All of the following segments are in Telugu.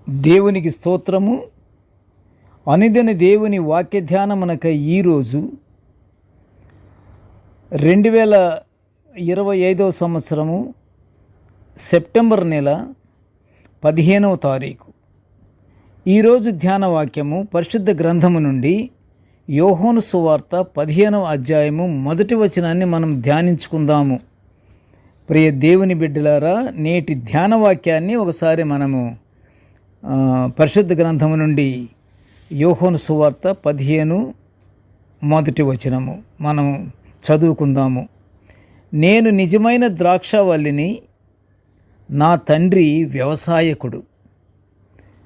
దేవునికి స్తోత్రము. అనుదిన దేవుని వాక్య ధ్యానమునకై ఈరోజు 2025 సంవత్సరము సెప్టెంబర్ నెల 15వ తారీఖు. ఈరోజు ధ్యాన వాక్యము పరిశుద్ధ గ్రంథము నుండి యోహాను సువార్త 15వ అధ్యాయము మొదటి వచనాన్ని మనం ధ్యానించుకుందాము. ప్రియ దేవుని బిడ్డలారా, నేటి ధ్యాన వాక్యాన్ని ఒకసారి మనము పరిశుద్ధ గ్రంథము నుండి యోహాను సువార్త 15 మొదటి వచనము మనం చదువుకుందాము. నేను నిజమైన ద్రాక్షవల్లిని, నా తండ్రి వ్యవసాయకుడు.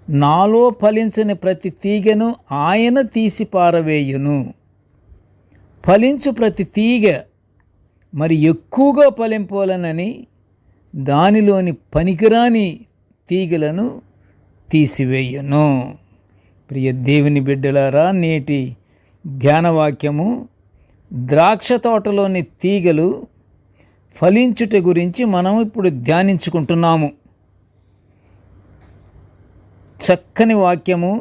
నాలో ఫలించని ప్రతి తీగను ఆయన తీసి పారవేయును. ఫలించు ప్రతి తీగ మరి ఎక్కువగా ఫలింపాలనని దానిలోని పనికిరాని తీగలను తీసివేయును. ప్రియ దేవుని బిడ్డలారా, నేటి ధ్యానవాక్యము ద్రాక్ష తోటలోని తీగలు ఫలించుట గురించి మనం ఇప్పుడు ధ్యానించుకుంటున్నాము. చక్కని వాక్యము,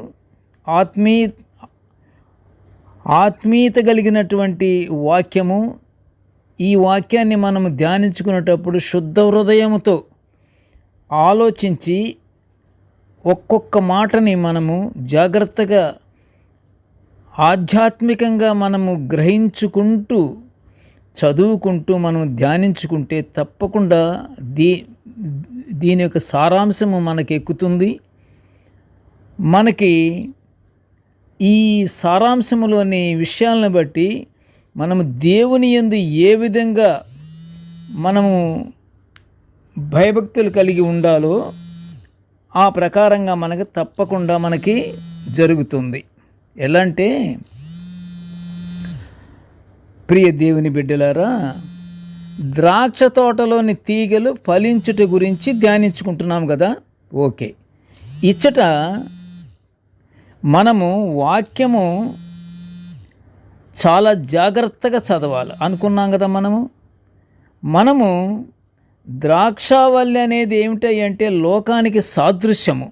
ఆత్మీయత కలిగినటువంటి వాక్యము. ఈ వాక్యాన్ని మనము ధ్యానించుకునేటప్పుడు శుద్ధ హృదయముతో ఆలోచించి ఒక్కొక్క మాటని మనము జాగ్రత్తగా ఆధ్యాత్మికంగా మనము గ్రహించుకుంటూ చదువుకుంటూ మనం ధ్యానించుకుంటే తప్పకుండా దీని యొక్క సారాంశము మనకి ఎక్కుతుంది. మనకి ఈ సారాంశములోని విషయాలను బట్టి మనము దేవుని యందు ఏ విధంగా మనము భయభక్తులు కలిగి ఉండాలో ఆ ప్రకారంగా మనకి తప్పకుండా మనకి జరుగుతుంది. ఎలా అంటే, ప్రియ దేవుని బిడ్డలారా, ద్రాక్ష తోటలోని తీగలు ఫలించుట గురించి ధ్యానించుకుంటున్నాం కదా. ఓకే, ఇచ్చట మనము వాక్యము చాలా జాగ్రత్తగా చదవాలి అనుకున్నాం కదా. మనము ద్రాక్షావల్లి అనేది ఏమిటంటే లోకానికి సాదృశ్యము.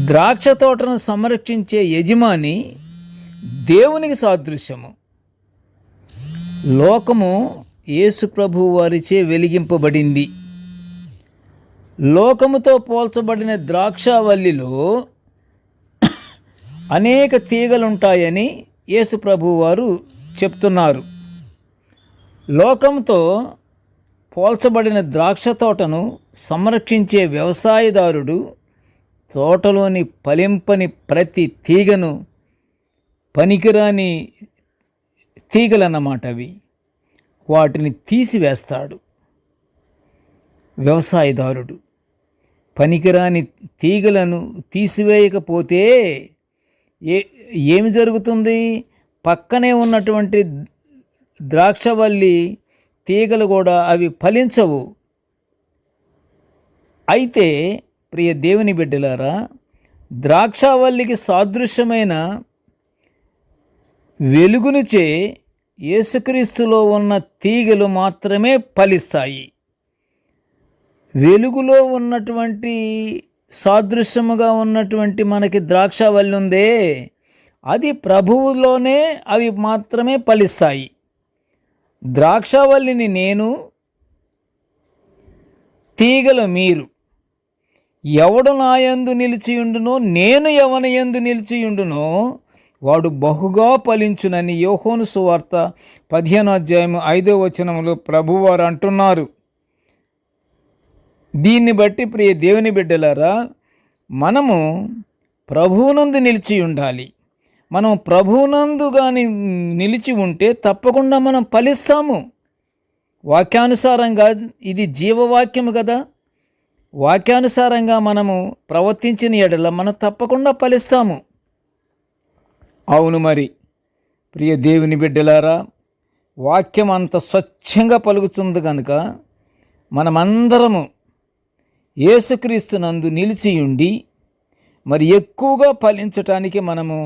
ద్రాక్ష తోటను సంరక్షించే యజమాని దేవునికి సాదృశ్యము. లోకము యేసు ప్రభువు వారిచే వెలిగింపబడింది. లోకముతో పోల్చబడిన ద్రాక్షావల్లిలో అనేక తీగలుంటాయని యేసు ప్రభువు వారు చెప్తున్నారు. లోకంతో పోల్చబడిన ద్రాక్ష తోటను సంరక్షించే వ్యవసాయదారుడు తోటలోని ఫలింపని ప్రతి తీగను, పనికిరాని తీగలన్నమాట అవి, వాటిని తీసివేస్తాడు. వ్యవసాయదారుడు పనికిరాని తీగలను తీసివేయకపోతే ఏమి జరుగుతుంది? పక్కనే ఉన్నటువంటి ద్రాక్షవల్లి తీగలు కూడా అవి ఫలించవు. అయితే ప్రియ దేవుని బిడ్డలారా, ద్రాక్షవల్లికి సాదృశ్యమైన వెలుగునిచే యేసుక్రీస్తులో ఉన్న తీగలు మాత్రమే ఫలిస్తాయి. వెలుగులో ఉన్నటువంటి సాదృశ్యముగా ఉన్నటువంటి మనకి ద్రాక్షవల్లి ఉందే, అది ప్రభువులోనే అవి మాత్రమే ఫలిస్తాయి. ద్రాక్షవల్లిని నేను, తీగలు మీరు. ఎవడు నా యందు నిలిచియుండునో, నేను ఎవని యందు నిలిచియుండునో వాడు బహుగా ఫలించునని యోహాను సువార్త 15వ అధ్యాయం 5వ వచనములో ప్రభువారు అంటున్నారు. దీన్ని బట్టి ప్రియ దేవుని బిడ్డలారా, మనము ప్రభువునందు నిలిచి ఉండాలి. మనం ప్రభువునందు కానీ నిలిచి ఉంటే తప్పకుండా మనం ఫలిస్తాము. వాక్యానుసారంగా, ఇది జీవవాక్యము కదా, వాక్యానుసారంగా మనము ప్రవర్తించిన ఎడల మనం తప్పకుండా ఫలిస్తాము. అవును, మరి ప్రియ దేవుని బిడ్డలారా, వాక్యం అంత స్వచ్ఛంగా పలుకుతుంది కనుక మనమందరము యేసుక్రీస్తునందు నిలిచియుండి మరి ఎక్కువగా ఫలించటానికి మనము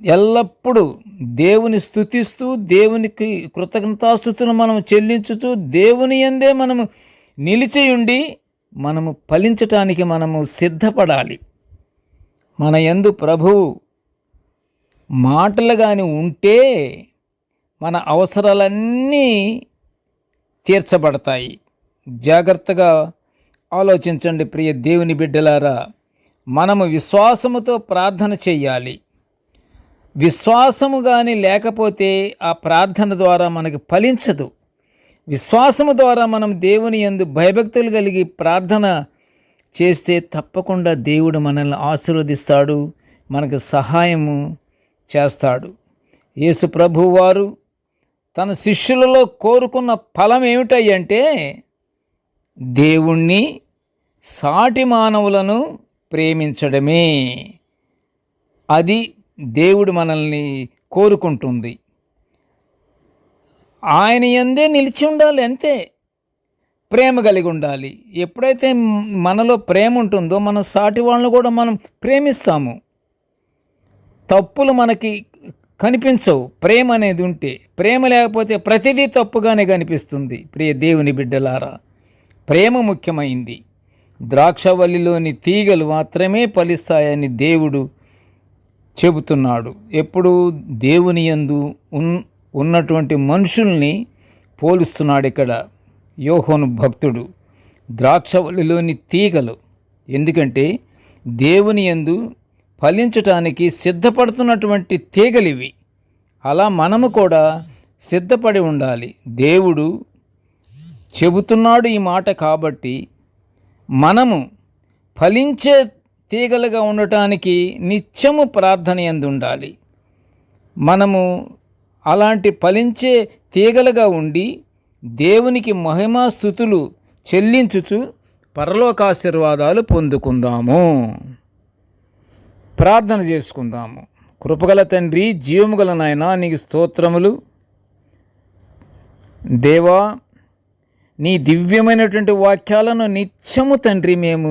ఎల్లప్పుడూ దేవుని స్తుతిస్తూ, దేవునికి కృతజ్ఞతాస్తుతులు మనం చెల్లించుతూ, దేవుని యందే మనము నిలిచియుండి మనము ఫలించటానికి మనము సిద్ధపడాలి. మన యందు ప్రభువు మాటలు కానీ ఉంటే మన అవసరాలన్నీ తీర్చబడతాయి. జాగ్రత్తగా ఆలోచించండి ప్రియ దేవుని బిడ్డలారా. మనము విశ్వాసముతో ప్రార్థన చెయ్యాలి. విశ్వాసము కానీ లేకపోతే ఆ ప్రార్థన ద్వారా మనకు ఫలించదు. విశ్వాసము ద్వారా మనం దేవుని యందు భయభక్తులు కలిగి ప్రార్థన చేస్తే తప్పకుండా దేవుడు మనల్ని ఆశీర్వదిస్తాడు, మనకు సహాయము చేస్తాడు. యేసు ప్రభువు వారు తన శిష్యులలో కోరుకున్న ఫలం ఏమిటంటే దేవుణ్ణి సాటి మానవులను ప్రేమించడమే. అది దేవుడు మనల్ని కోరుకుంటుంది. ఆయన యందే నిలిచి ఉండాలి, అంతే. ప్రేమ కలిగి ఉండాలి. ఎప్పుడైతే మనలో ప్రేమ ఉంటుందో మన సాటి వాళ్ళని కూడా మనం ప్రేమిస్తాము. తప్పులు మనకి కనిపించవు ప్రేమ అనేది ఉంటే. ప్రేమ లేకపోతే ప్రతిదీ తప్పుగానే కనిపిస్తుంది. ప్రియ దేవుని బిడ్డలారా, ప్రేమ ముఖ్యమైంది. ద్రాక్షవల్లిలోని తీగలు మాత్రమే ఫలిస్తాయని దేవుడు చెబుతున్నాడు. ఎప్పుడు దేవుని యందు ఉన్నటువంటి మనుషుల్ని పోలుస్తున్నాడు ఇక్కడ యోహాను భక్తుడు. ద్రాక్షవల్లిలోని తీగలు, ఎందుకంటే దేవుని యందు ఫలించటానికి సిద్ధపడుతున్నటువంటి తీగలివి. అలా మనము కూడా సిద్ధపడి ఉండాలి. దేవుడు చెబుతున్నాడు ఈ మాట కాబట్టి మనము ఫలించే తీగలుగా ఉండటానికి నిత్యము ప్రార్థన యందు ఉండాలి. మనము అలాంటి ఫలించే తీగలుగా ఉండి దేవునికి మహిమాస్తుతులు చెల్లించుచు పరలోకాశీర్వాదాలు పొందుకుందాము. ప్రార్థన చేసుకుందాము. కృపగల తండ్రి, జీవముగల నాయనా, నీకు స్తోత్రములు. దేవా, నీ దివ్యమైనటువంటి వాక్యాలను నిత్యము తండ్రి మేము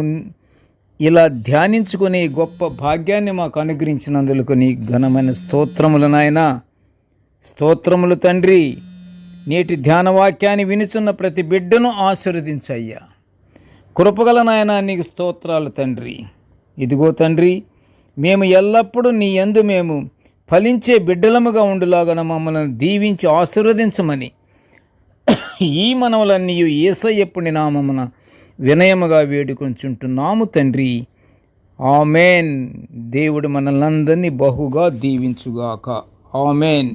ఇలా ధ్యానించుకునే గొప్ప భాగ్యాన్ని మాకు అనుగ్రహించినందుకు నీ ఘనమైన స్తోత్రములు నాయనా. స్తోత్రములు తండ్రి. నేటి ధ్యాన వాక్యాన్ని వినుచున్న ప్రతి బిడ్డను ఆశీర్వదించయ్యా. కృపగల నాయనా, నీకు స్తోత్రాలు తండ్రి. ఇదిగో తండ్రి, మేము ఎల్లప్పుడూ నీ యందు మేము ఫలించే బిడ్డలముగా ఉండులాగన మమ్మల్ని దీవించి ఆశీర్వదించమని ఈ మనవలన్నీ యేసయ్యప్పని నామమున వినయముగా వేడుకొంచుంటున్నాము తండ్రి. ఆమెన్. దేవుడు మనల్నందరినీ బహుగా దీవించుగాక. ఆమెన్.